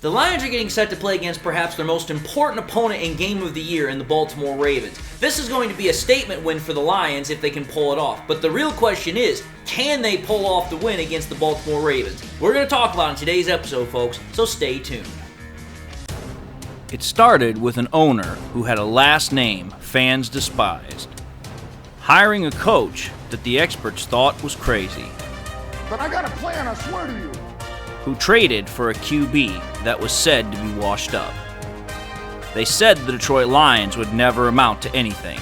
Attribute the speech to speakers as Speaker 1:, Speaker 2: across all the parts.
Speaker 1: The Lions are getting set to play against perhaps their most important opponent in Game of the Year in the Baltimore Ravens. This is going to be a statement win for the Lions if they can pull it off. But the real question is, can they pull off the win against the Baltimore Ravens? We're going to talk about it in today's episode, folks, so stay tuned. It started with an owner who had a last name fans despised, hiring a coach that the experts thought was crazy.
Speaker 2: But I got a plan, I swear to you.
Speaker 1: Who traded for a QB that was said to be washed up. They said the Detroit Lions would never amount to anything,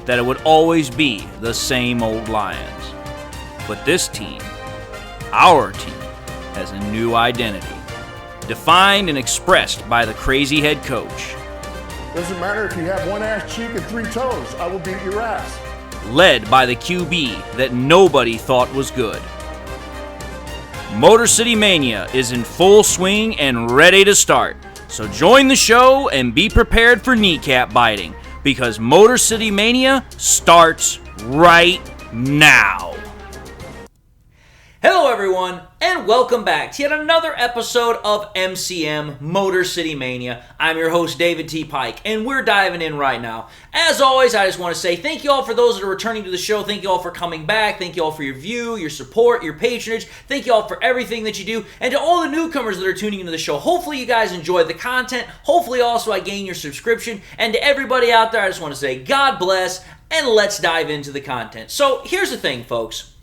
Speaker 1: that it would always be the same old Lions. But this team, our team, has a new identity, defined and expressed by the crazy head coach.
Speaker 2: Doesn't matter if you have one ass cheek and three toes, I will beat your ass.
Speaker 1: Led by the QB that nobody thought was good. Motor City Mania is in full swing and ready to start. So join the show and be prepared for kneecap biting, because Motor City Mania starts right now. Hello everyone, and welcome back to yet another episode of MCM Motor City Mania. I'm your host David T. Pike, and we're diving in right now. As always, I just want to say thank you all for those that are returning to the show. Thank you all for coming back. Thank you all for your view, your support, your patronage. Thank you all for everything that you do. And to all the newcomers that are tuning into the show, hopefully you guys enjoy the content. Hopefully also I gain your subscription. And to everybody out there, I just want to say God bless, and let's dive into the content. So here's the thing, folks.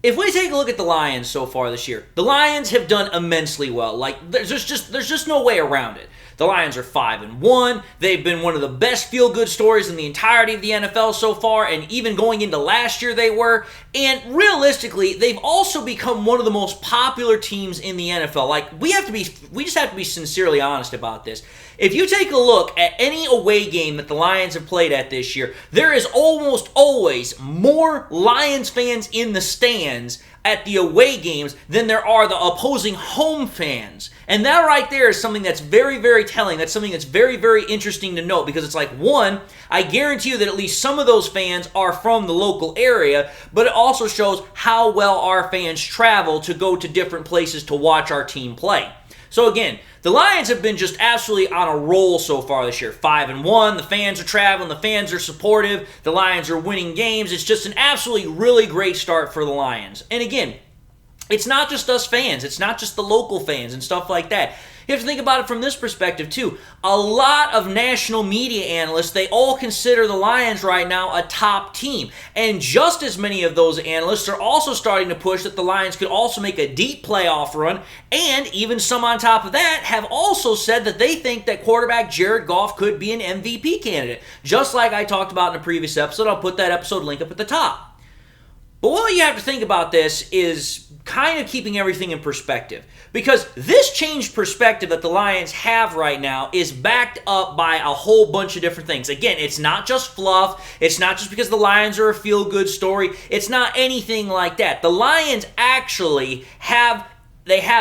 Speaker 1: If we take a look at the Lions so far this year, the Lions have done immensely well. Like, there's just no way around it. The Lions are 5-1. They've been one of the best feel-good stories in the entirety of the NFL so far, and even going into last year they were. And realistically, they've also become one of the most popular teams in the NFL. Like, we just have to be sincerely honest about this. If you take a look at any away game that the Lions have played at this year, there is almost always more Lions fans in the stands at the away games than there are the opposing home fans. And that right there is something that's very, very telling. That's something that's very, very interesting to note, because it's like, one, I guarantee you that at least some of those fans are from the local area, but it also shows how well our fans travel to go to different places to watch our team play. So again, the Lions have been just absolutely on a roll so far this year. 5-1, the fans are traveling, the fans are supportive, the Lions are winning games. It's just an absolutely really great start for the Lions. And again, it's not just us fans, it's not just the local fans and stuff like that. You have to think about it from this perspective too. A lot of national media analysts, they all consider the Lions right now a top team. And just as many of those analysts are also starting to push that the Lions could also make a deep playoff run. And even some on top of that have also said that they think that quarterback Jared Goff could be an MVP candidate. Just like I talked about in a previous episode. I'll put that episode link up at the top. But what you have to think about this is kind of keeping everything in perspective. Because this changed perspective that the Lions have right now is backed up by a whole bunch of different things. Again, it's not just fluff. It's not just because the Lions are a feel-good story. It's not anything like that. The Lions actually have,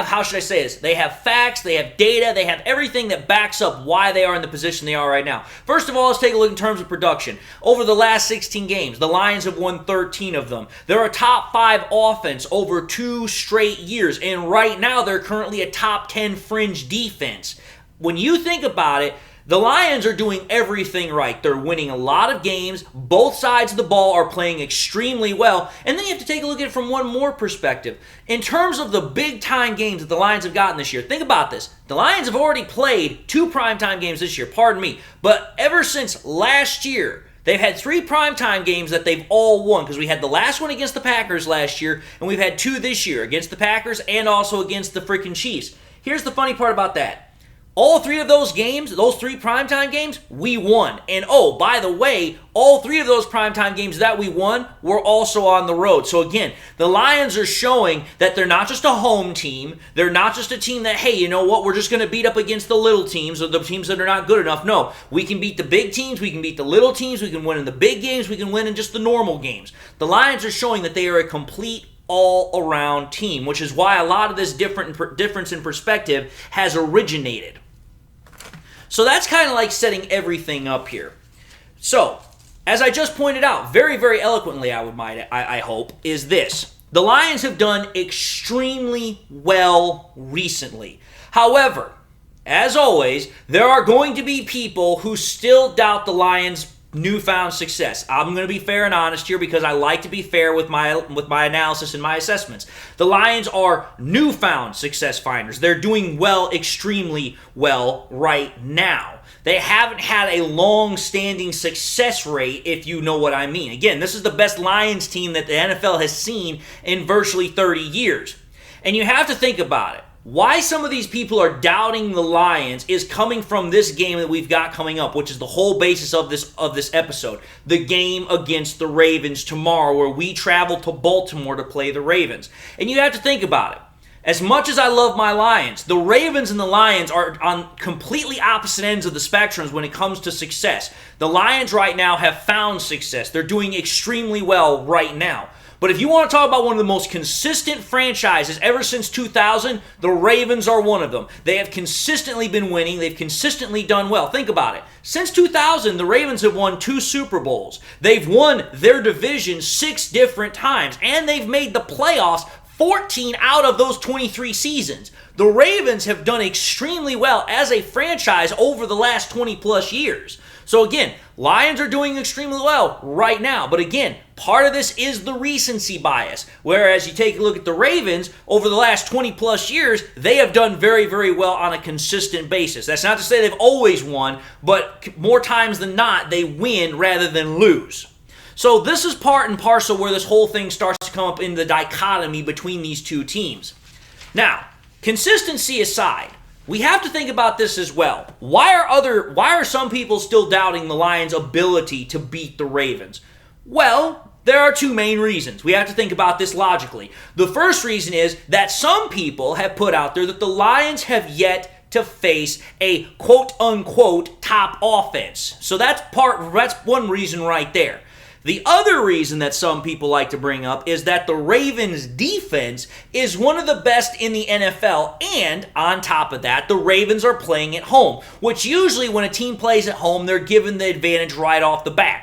Speaker 1: how should I say this? They have facts, they have data, they have everything that backs up why they are in the position they are right now. First of all, let's take a look in terms of production. Over the last 16 games, the Lions have won 13 of them. They're a top 5 offense over 2 straight years, and right now they're currently a top 10 fringe defense. When you think about it, the Lions are doing everything right. They're winning a lot of games. Both sides of the ball are playing extremely well. And then you have to take a look at it from one more perspective. In terms of the big-time games that the Lions have gotten this year, think about this. The Lions have already played 2 primetime games this year, pardon me. But ever since last year, they've had 3 primetime games that they've all won, because we had the last one against the Packers last year, and we've had 2 this year, against the Packers and also against the freaking Chiefs. Here's the funny part about that. All 3 of those games, those 3 primetime games, we won. And oh, by the way, all 3 of those primetime games that we won were also on the road. So again, the Lions are showing that they're not just a home team. They're not just a team that, hey, you know what, we're just going to beat up against the little teams or the teams that are not good enough. No, we can beat the big teams, we can beat the little teams, we can win in the big games, we can win in just the normal games. The Lions are showing that they are a complete all-around team, which is why a lot of this difference in perspective has originated. So that's kind of like setting everything up here. So, as I just pointed out, very, very eloquently, I hope, is this. The Lions have done extremely well recently. However, as always, there are going to be people who still doubt the Lions' newfound success. I'm going to be fair and honest here because I like to be fair with my analysis and my assessments. The Lions are newfound success finders. They're doing well, extremely well right now. They haven't had a long-standing success rate, if you know what I mean. Again, this is the best Lions team that the NFL has seen in virtually 30 years. And you have to think about it. Why some of these people are doubting the Lions is coming from this game that we've got coming up, which is the whole basis of this episode. The game against the Ravens tomorrow, where we travel to Baltimore to play the Ravens. And you have to think about it. As much as I love my Lions, the Ravens and the Lions are on completely opposite ends of the spectrums when it comes to success. The Lions right now have found success. They're doing extremely well right now. But if you want to talk about one of the most consistent franchises ever since 2000, the Ravens are one of them. They have consistently been winning. They've consistently done well. Think about it. Since 2000, the Ravens have won 2 Super Bowls. They've won their division 6 different times, and they've made the playoffs 14 out of those 23 seasons. The Ravens have done extremely well as a franchise over the last 20 plus years. So again, Lions are doing extremely well right now. But again, part of this is the recency bias. Whereas you take a look at the Ravens, over the last 20 plus years, they have done very, very well on a consistent basis. That's not to say they've always won, but more times than not, they win rather than lose. So this is part and parcel where this whole thing starts to come up in the dichotomy between these two teams. Now, consistency aside, we have to think about this as well. Why are some people still doubting the Lions' ability to beat the Ravens? Well, there are 2 main reasons. We have to think about this logically. The first reason is that some people have put out there that the Lions have yet to face a quote-unquote top offense. So that's one reason right there. The other reason that some people like to bring up is that the Ravens' defense is one of the best in the NFL, and on top of that, the Ravens are playing at home, which usually when a team plays at home, they're given the advantage right off the bat.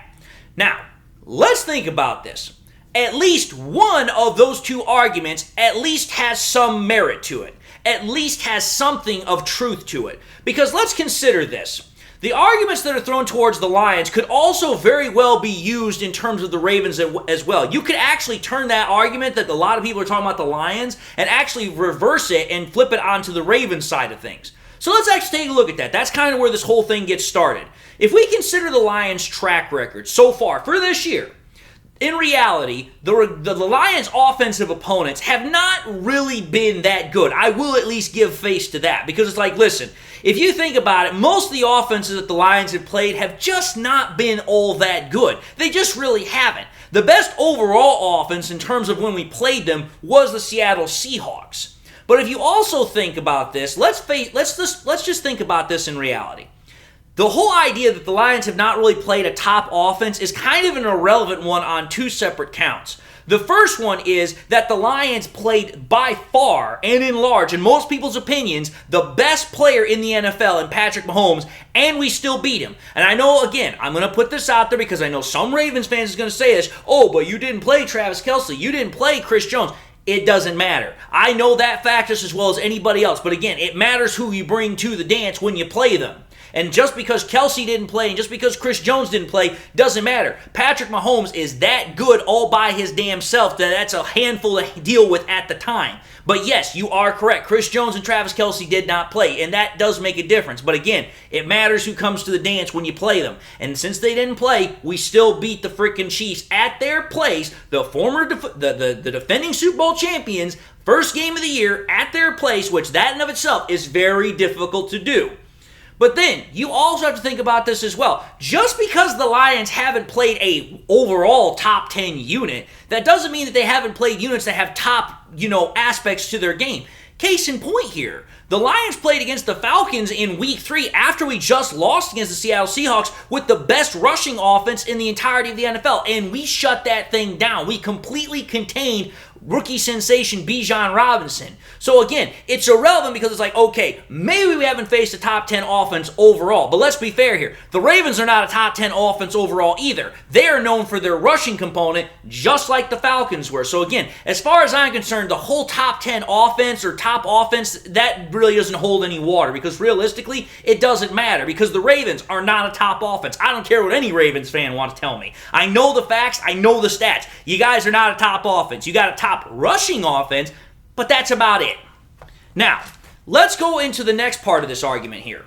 Speaker 1: Now, let's think about this. At least one of those 2 arguments at least has some merit to it, at least has something of truth to it. Because let's consider this. The arguments that are thrown towards the Lions could also very well be used in terms of the Ravens as well. You could actually turn that argument that a lot of people are talking about the Lions and actually reverse it and flip it onto the Ravens side of things. So let's actually take a look at that. That's kind of where this whole thing gets started. If we consider the Lions' track record so far for this year, in reality, the Lions' offensive opponents have not really been that good. I will at least give face to that because it's like, listen, if you think about it, most of the offenses that the Lions have played have just not been all that good. They just really haven't. The best overall offense in terms of when we played them was the Seattle Seahawks. But if you also think about this, let's just think about this in reality. The whole idea that the Lions have not really played a top offense is kind of an irrelevant one on 2 separate counts. The first one is that the Lions played by far and in large, in most people's opinions, the best player in the NFL in Patrick Mahomes, and we still beat him. And I know, again, I'm going to put this out there because I know some Ravens fans is going to say this, oh, but you didn't play Travis Kelce, you didn't play Chris Jones. It doesn't matter. I know that fact just as well as anybody else, but again, it matters who you bring to the dance when you play them. And just because Kelce didn't play and just because Chris Jones didn't play doesn't matter. Patrick Mahomes is that good all by his damn self that that's a handful to deal with at the time. But yes, you are correct. Chris Jones and Travis Kelce did not play, and that does make a difference. But again, it matters who comes to the dance when you play them. And since they didn't play, we still beat the freaking Chiefs at their place, the defending Super Bowl champions, first game of the year at their place, which that in of itself is very difficult to do. But then, you also have to think about this as well. Just because the Lions haven't played a overall top 10 unit, that doesn't mean that they haven't played units that have top, aspects to their game. Case in point here, the Lions played against the Falcons in Week 3 after we just lost against the Seattle Seahawks with the best rushing offense in the entirety of the NFL, and we shut that thing down. We completely contained rookie sensation Bijan Robinson. So again, it's irrelevant because it's like, okay, maybe we haven't faced a top 10 offense overall, but let's be fair here. The Ravens are not a top 10 offense overall either. They are known for their rushing component just like the Falcons were. So again, as far as I'm concerned, the whole top 10 offense or top offense, that really doesn't hold any water because realistically, it doesn't matter because the Ravens are not a top offense. I don't care what any Ravens fan wants to tell me. I know the facts. I know the stats. You guys are not a top offense. You got a top rushing offense, but that's about it. Now, let's go into the next part of this argument here.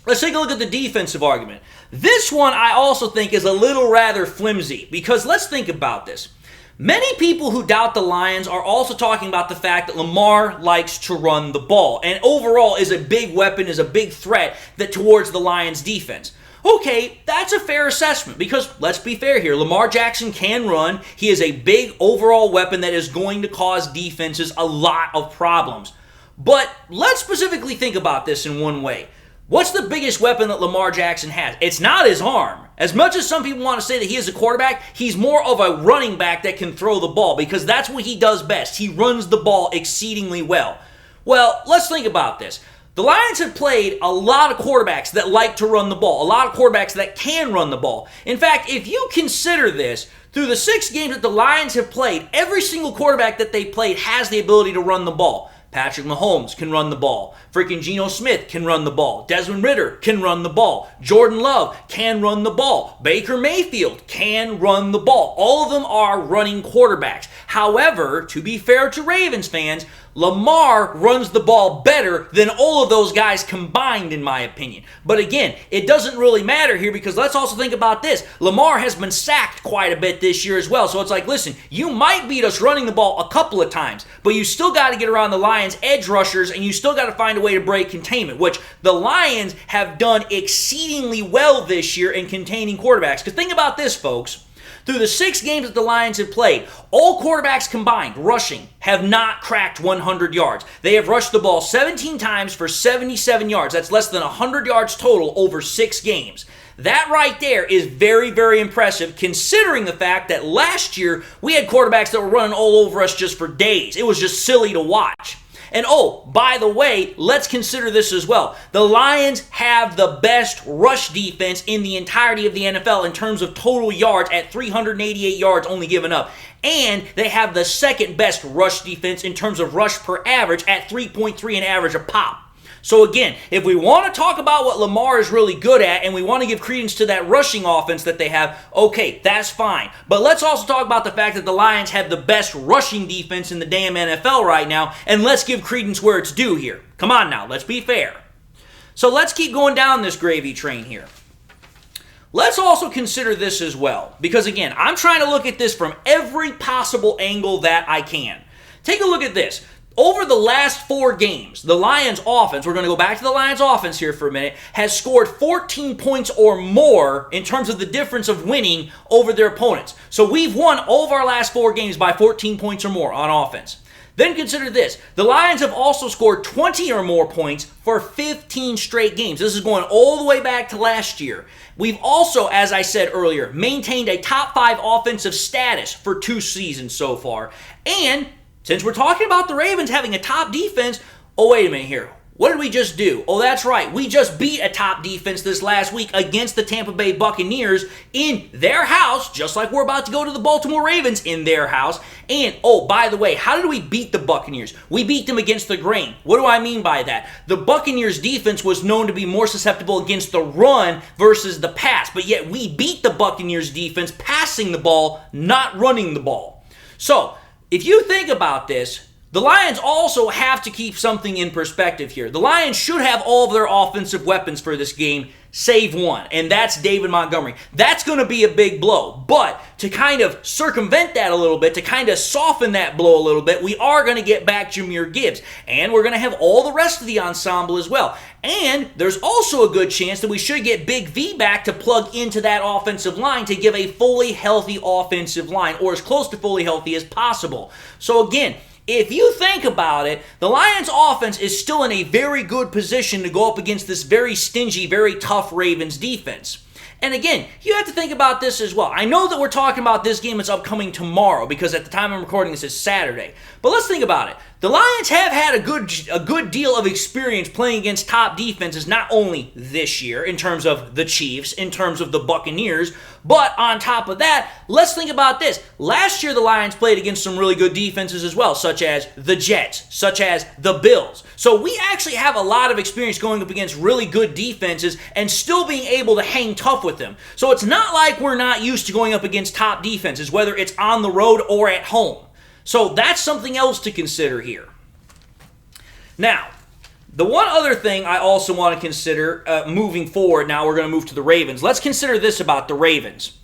Speaker 1: Let's take a look at the defensive argument. This one I also think is a little rather flimsy because let's think about this. Many people who doubt the Lions are also talking about the fact that Lamar likes to run the ball and overall is a big weapon, is a big threat towards the Lions defense. Okay, that's a fair assessment because let's be fair here. Lamar Jackson can run. He is a big overall weapon that is going to cause defenses a lot of problems. But let's specifically think about this in one way. What's the biggest weapon that Lamar Jackson has? It's not his arm. As much as some people want to say that he is a quarterback, he's more of a running back that can throw the ball because that's what he does best. He runs the ball exceedingly well. Well, let's think about this. The Lions have played a lot of quarterbacks that like to run the ball, a lot of quarterbacks that can run the ball. In fact, if you consider this, through the 6 games that the Lions have played, every single quarterback that they played has the ability to run the ball. Patrick Mahomes can run the ball. Freaking Geno Smith can run the ball. Desmond Ridder can run the ball. Jordan Love can run the ball. Baker Mayfield can run the ball. All of them are running quarterbacks. However, to be fair to Ravens fans, Lamar runs the ball better than all of those guys combined, in my opinion. But again, it doesn't really matter here because let's also think about this. Lamar has been sacked quite a bit this year as well. So it's like, listen, you might beat us running the ball a couple of times, but you still got to get around the Lions' edge rushers and you still got to find a way to break containment, which the Lions have done exceedingly well this year in containing quarterbacks. Because think about this, folks. Through the 6 games that the Lions have played, all quarterbacks combined, rushing, have not cracked 100 yards. They have rushed the ball 17 times for 77 yards. That's less than 100 yards total over 6 games. That right there is very, very impressive considering the fact that last year we had quarterbacks that were running all over us just for days. It was just silly to watch. And oh, by the way, let's consider this as well. The Lions have the best rush defense in the entirety of the NFL in terms of total yards at 388 yards only given up. And they have the second best rush defense in terms of rush per average at 3.3 an average a pop. So again, if we want to talk about what Lamar is really good at and we want to give credence to that rushing offense that they have, okay, that's fine. But let's also talk about the fact that the Lions have the best rushing defense in the damn NFL right now, and let's give credence where it's due here. Come on now, let's be fair. So let's keep going down this gravy train here. Let's also consider this as well, because again, I'm trying to look at this from every possible angle that I can. Take a look at this. Over the last 4 games, the Lions offense, we're going to go back to the Lions offense here for a minute, has scored 14 points or more in terms of the difference of winning over their opponents. So we've won all of our last 4 games by 14 points or more on offense. Then consider this. The Lions have also scored 20 or more points for 15 straight games. This is going all the way back to last year. We've also, as I said earlier, maintained a top 5 offensive status for 2 seasons so far. And since we're talking about the Ravens having a top defense, oh, wait a minute here. What did we just do? Oh, that's right. We just beat a top defense this last week against the Tampa Bay Buccaneers in their house, just like we're about to go to the Baltimore Ravens in their house. And, oh, by the way, how did we beat the Buccaneers? We beat them against the grain. What do I mean by that? The Buccaneers defense was known to be more susceptible against the run versus the pass, but yet we beat the Buccaneers defense passing the ball, not running the ball. So, if you think about this, the Lions also have to keep something in perspective here. The Lions should have all of their offensive weapons for this game, save one, and that's David Montgomery. That's going to be a big blow, but to kind of circumvent that a little bit, to kind of soften that blow a little bit, we are going to get back Jahmyr Gibbs, and we're going to have all the rest of the ensemble as well. And there's also a good chance that we should get Big V back to plug into that offensive line to give a fully healthy offensive line, or as close to fully healthy as possible. So again, if you think about it, the Lions offense is still in a very good position to go up against this very stingy, very tough Ravens defense. And again, you have to think about this as well. I know that we're talking about this game that's upcoming tomorrow because at the time I'm recording this is Saturday. But let's think about it. The Lions have had a good deal of experience playing against top defenses, not only this year in terms of the Chiefs, in terms of the Buccaneers, but on top of that, let's think about this. Last year the Lions played against some really good defenses as well, such as the Jets, such as the Bills. So we actually have a lot of experience going up against really good defenses and still being able to hang tough with them. So it's not like we're not used to going up against top defenses, whether it's on the road or at home. So that's something else to consider here. Now, the one other thing I also want to consider moving forward, now we're going to move to the Ravens. Let's consider this about the Ravens.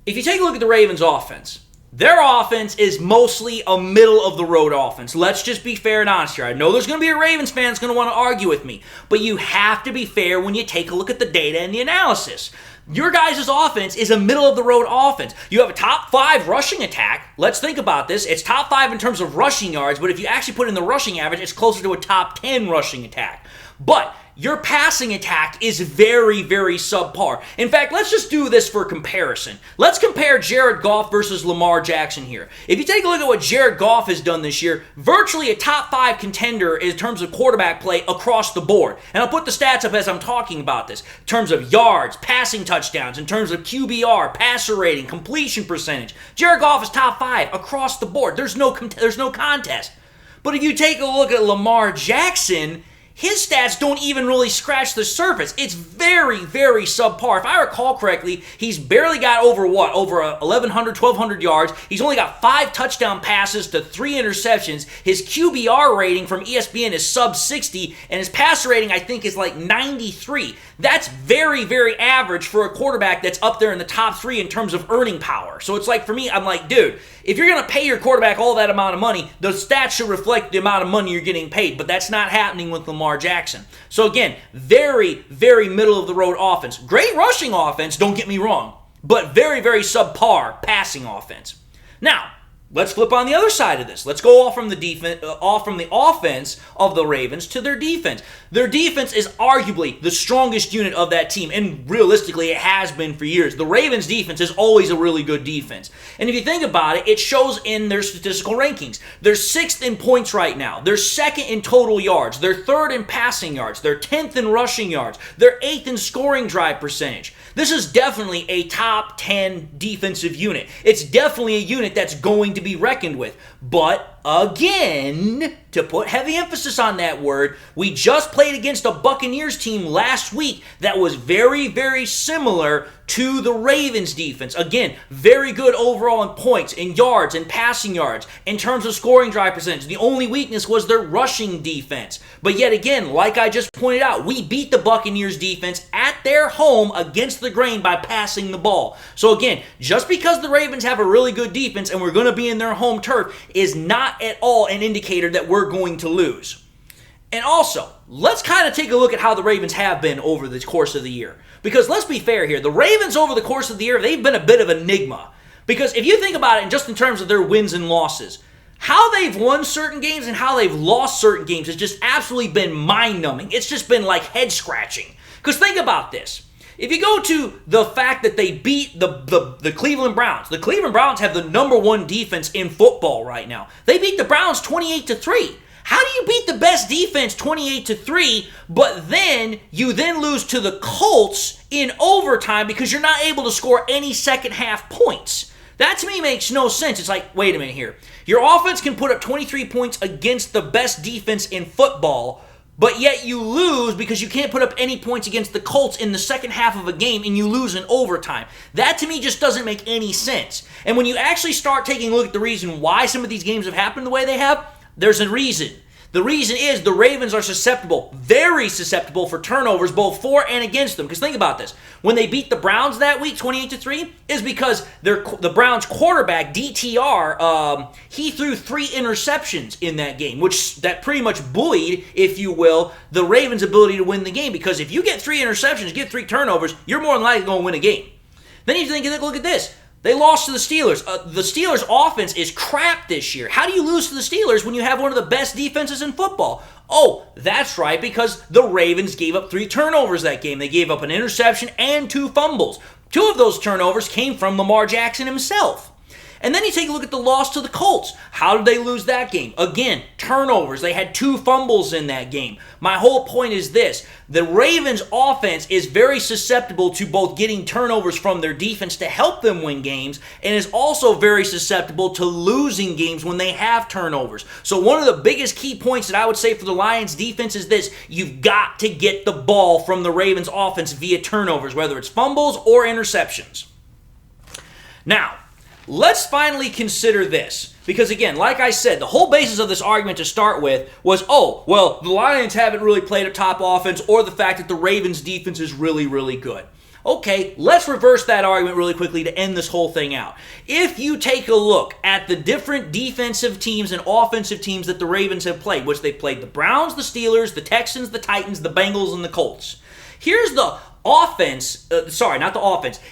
Speaker 1: If you take a look at the Ravens' offense, their offense is mostly a middle-of-the-road offense. Let's just be fair and honest here. I know there's going to be a Ravens fan that's going to want to argue with me, but you have to be fair when you take a look at the data and the analysis. Your guys' offense is a middle-of-the-road offense. You have a top 5 rushing attack. Let's think about this. It's top 5 in terms of rushing yards, but if you actually put in the rushing average, it's closer to a top 10 rushing attack. But your passing attack is very, very subpar. In fact, let's just do this for comparison. Let's compare Jared Goff versus Lamar Jackson here. If you take a look at what Jared Goff has done this year, virtually a top 5 contender in terms of quarterback play across the board. And I'll put the stats up as I'm talking about this. In terms of yards, passing touchdowns, in terms of QBR, passer rating, completion percentage. Jared Goff is top 5 across the board. There's no contest. But if you take a look at Lamar Jackson, his stats don't even really scratch the surface. It's very, very subpar. If I recall correctly, he's barely got over 1,100, 1,200 yards. He's only got 5 touchdown passes to 3 interceptions. His QBR rating from ESPN is sub 60, and his passer rating, I think, is like 93. That's very, very average for a quarterback that's up there in the top 3 in terms of earning power. So it's like, for me, I'm like, dude, if you're going to pay your quarterback all that amount of money, the stats should reflect the amount of money you're getting paid, but that's not happening with Lamar Jackson. So again, very, very middle-of-the-road offense. Great rushing offense, don't get me wrong, but very, very subpar passing offense. Now, let's flip on the other side of this. Let's go off from the offense of the Ravens to their defense. Their defense is arguably the strongest unit of that team, and realistically, it has been for years. The Ravens' defense is always a really good defense. And if you think about it, it shows in their statistical rankings. They're 6th in points right now. They're 2nd in total yards. They're 3rd in passing yards. They're 10th in rushing yards. They're 8th in scoring drive percentage. This is definitely a top 10 defensive unit. It's definitely a unit that's going to be reckoned with. But again, to put heavy emphasis on that word, we just played against a Buccaneers team last week that was very, very similar to the Ravens defense. Again, very good overall in points, in yards, in passing yards, in terms of scoring drive percentage. The only weakness was their rushing defense. But yet again, like I just pointed out, we beat the Buccaneers defense at their home against the grain by passing the ball. So again, just because the Ravens have a really good defense and we're going to be in their home turf is not at all an indicator that we're going to lose. And also, let's kind of take a look at how the Ravens have been over the course of the year. Because let's be fair here, the Ravens over the course of the year, they've been a bit of an enigma. Because if you think about it, and just in terms of their wins and losses, how they've won certain games and how they've lost certain games has just absolutely been mind-numbing. It's just been like head-scratching. Because think about this. If you go to the fact that they beat the Cleveland Browns, the Cleveland Browns have the number 1 defense in football right now. They beat the Browns 28-3. How do you beat the best defense 28-3, but then you lose to the Colts in overtime because you're not able to score any second half points? That to me makes no sense. It's like, wait a minute here. Your offense can put up 23 points against the best defense in football, but yet you lose because you can't put up any points against the Colts in the second half of a game and you lose in overtime. That to me just doesn't make any sense. And when you actually start taking a look at the reason why some of these games have happened the way they have, there's a reason. The reason is the Ravens are susceptible, very susceptible for turnovers both for and against them. Because think about this. When they beat the Browns that week, 28-3, is because the Browns quarterback, DTR, he threw 3 interceptions in that game, that pretty much buoyed, if you will, the Ravens' ability to win the game. Because if you get 3 interceptions, get 3 turnovers, you're more than likely going to win a game. Then you think, look at this. They lost to the Steelers. The Steelers' offense is crap this year. How do you lose to the Steelers when you have one of the best defenses in football? Oh, that's right, because the Ravens gave up 3 turnovers that game. They gave up an interception and 2 fumbles. 2 of those turnovers came from Lamar Jackson himself. And then you take a look at the loss to the Colts. How did they lose that game? Again, turnovers. They had 2 fumbles in that game. My whole point is this. The Ravens' offense is very susceptible to both getting turnovers from their defense to help them win games, and is also very susceptible to losing games when they have turnovers. So one of the biggest key points that I would say for the Lions' defense is this. You've got to get the ball from the Ravens' offense via turnovers, whether it's fumbles or interceptions. Now, let's finally consider this. Because again, like I said, the whole basis of this argument to start with was, oh, well, the Lions haven't really played a top offense, or the fact that the Ravens' defense is really, really good. Okay, let's reverse that argument really quickly to end this whole thing out. If you take a look at the different defensive teams and offensive teams that the Ravens have played, which they played the Browns, the Steelers, the Texans, the Titans, the Bengals, and the Colts. Here's the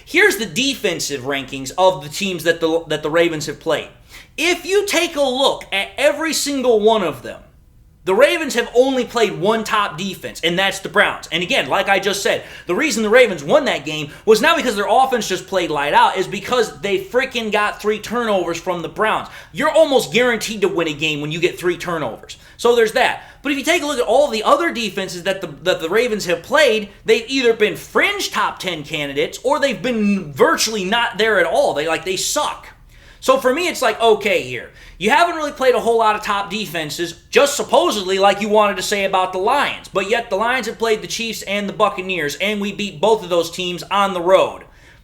Speaker 1: Here's the defensive rankings of the teams that the Ravens have played. If you take a look at every single one of them, the Ravens have only played one top defense, and that's the Browns. And again, like I just said, the reason the Ravens won that game was not because their offense just played light out, is because they freaking got 3 turnovers from the Browns. You're almost guaranteed to win a game when you get 3 turnovers. So there's that. But if you take a look at all the other defenses that the Ravens have played, they've either been fringe top 10 candidates, or they've been virtually not there at all. They suck. So for me, it's like, okay here. You haven't really played a whole lot of top defenses, just supposedly like you wanted to say about the Lions. But yet the Lions have played the Chiefs and the Buccaneers, and we beat both of those teams on the road.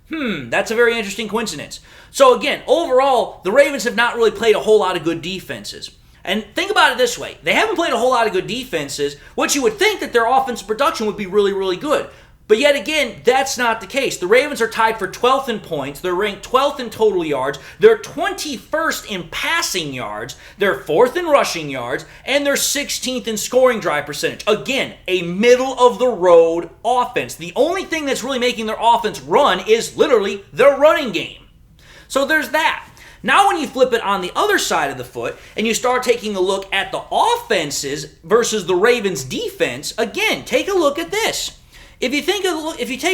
Speaker 1: That's a very interesting coincidence. So again, overall, the Ravens have not really played a whole lot of good defenses. And think about it this way. They haven't played a whole lot of good defenses, which you would think that their offensive production would be really, really good. But yet again, that's not the case. The Ravens are tied for 12th in points. They're ranked 12th in total yards. They're 21st in passing yards. They're 4th in rushing yards. And they're 16th in scoring drive percentage. Again, a middle-of-the-road offense. The only thing that's really making their offense run is literally their running game. So there's that. Now when you flip it on the other side of the foot and you start taking a look at the offenses versus the Ravens' defense, again, take a look at this. If you take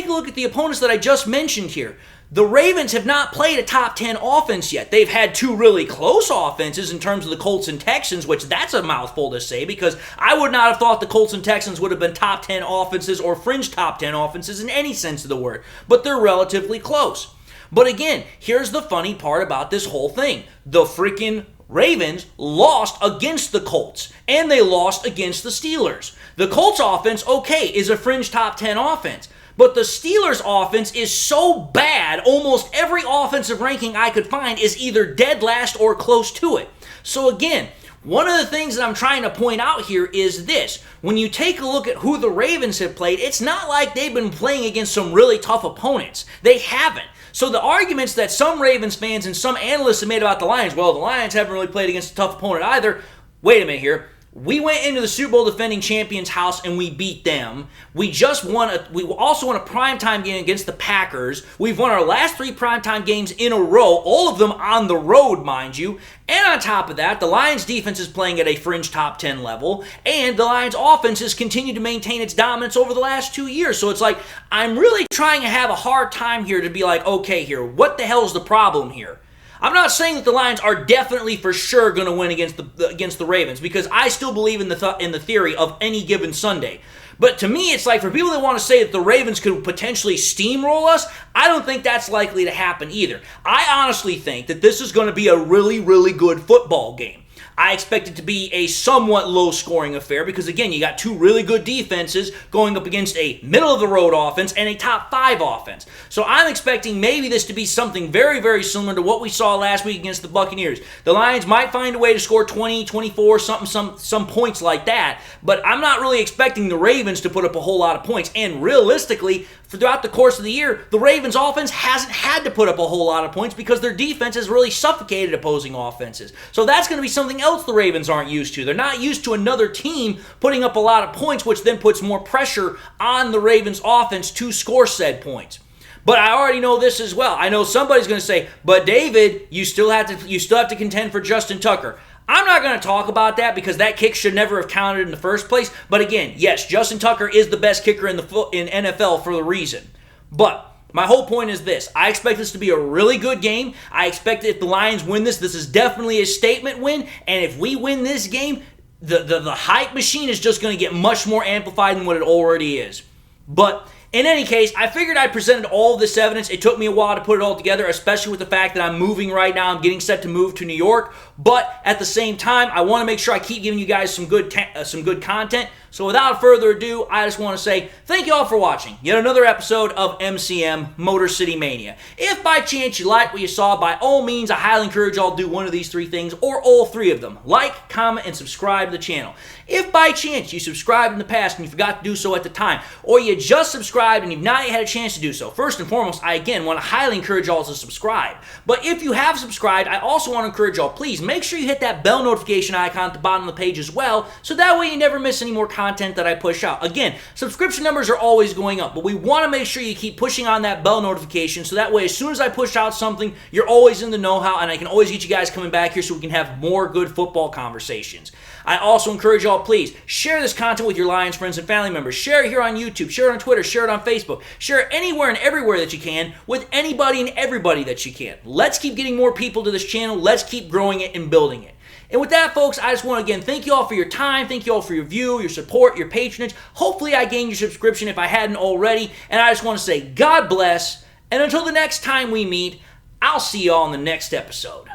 Speaker 1: a look at the opponents that I just mentioned here, the Ravens have not played a top 10 offense yet. They've had 2 really close offenses in terms of the Colts and Texans, which that's a mouthful to say, because I would not have thought the Colts and Texans would have been top 10 offenses or fringe top 10 offenses in any sense of the word, but they're relatively close. But again, here's the funny part about this whole thing. The freaking Ravens lost against the Colts, and they lost against the Steelers. The Colts offense, okay, is a fringe top 10 offense. But the Steelers offense is so bad, almost every offensive ranking I could find is either dead last or close to it. So again, one of the things that I'm trying to point out here is this. When you take a look at who the Ravens have played, it's not like they've been playing against some really tough opponents. They haven't. So the arguments that some Ravens fans and some analysts have made about the Lions, well, the Lions haven't really played against a tough opponent either. Wait a minute here. We went into the Super Bowl defending champions' house and we beat them. We also won a primetime game against the Packers. We've won our last 3 primetime games in a row, all of them on the road, mind you. And on top of that, the Lions defense is playing at a fringe top 10 level, and the Lions offense has continued to maintain its dominance over the last 2 years. So it's like, I'm really trying to have a hard time here to be like, okay here, what the hell is the problem here? I'm not saying that the Lions are definitely for sure going to win against the Ravens, because I still believe in the theory of any given Sunday. But to me, it's like, for people that want to say that the Ravens could potentially steamroll us, I don't think that's likely to happen either. I honestly think that this is going to be a really, really good football game. I expect it to be a somewhat low-scoring affair because, again, you got 2 really good defenses going up against a middle-of-the-road offense and a top-5 offense. So I'm expecting maybe this to be something very, very similar to what we saw last week against the Buccaneers. The Lions might find a way to score 20, 24, some points like that, but I'm not really expecting the Ravens to put up a whole lot of points. And realistically, throughout the course of the year, the Ravens offense hasn't had to put up a whole lot of points because their defense has really suffocated opposing offenses. So that's going to be something else the Ravens aren't used to. They're not used to another team putting up a lot of points, which then puts more pressure on the Ravens offense to score said points. But I already know this as well. I know somebody's going to say, but David, you still have to contend for Justin Tucker. I'm not going to talk about that because that kick should never have counted in the first place. But again, yes, Justin Tucker is the best kicker in NFL for a reason. But my whole point is this. I expect this to be a really good game. I expect if the Lions win this is definitely a statement win. And if we win this game, the hype machine is just going to get much more amplified than what it already is. But in any case, I figured I presented all of this evidence. It took me a while to put it all together, especially with the fact that I'm moving right now. I'm getting set to move to New York. But at the same time, I want to make sure I keep giving you guys some good content. So without further ado, I just want to say thank you all for watching yet another episode of MCM Motor City Mania. If by chance you liked what you saw, by all means, I highly encourage y'all to do one of these three things or all three of them. Like, comment, and subscribe to the channel. If by chance you subscribed in the past and you forgot to do so at the time, or you just subscribed and you've not yet had a chance to do so, first and foremost, I again want to highly encourage y'all to subscribe. But if you have subscribed, I also want to encourage y'all, please make sure you hit that bell notification icon at the bottom of the page as well, so that way you never miss any more content that I push out. Again, subscription numbers are always going up, but we want to make sure you keep pushing on that bell notification so that way as soon as I push out something, you're always in the know-how and I can always get you guys coming back here so we can have more good football conversations. I also encourage y'all, please, share this content with your Lions friends and family members. Share it here on YouTube, share it on Twitter, share it on Facebook. Share it anywhere and everywhere that you can with anybody and everybody that you can. Let's keep getting more people to this channel. Let's keep growing it and building it. And with that, folks, I just want to again thank you all for your time, thank you all for your view, your support, your patronage. Hopefully I gained your subscription if I hadn't already. And I just want to say God bless. And until the next time we meet, I'll see you all in the next episode.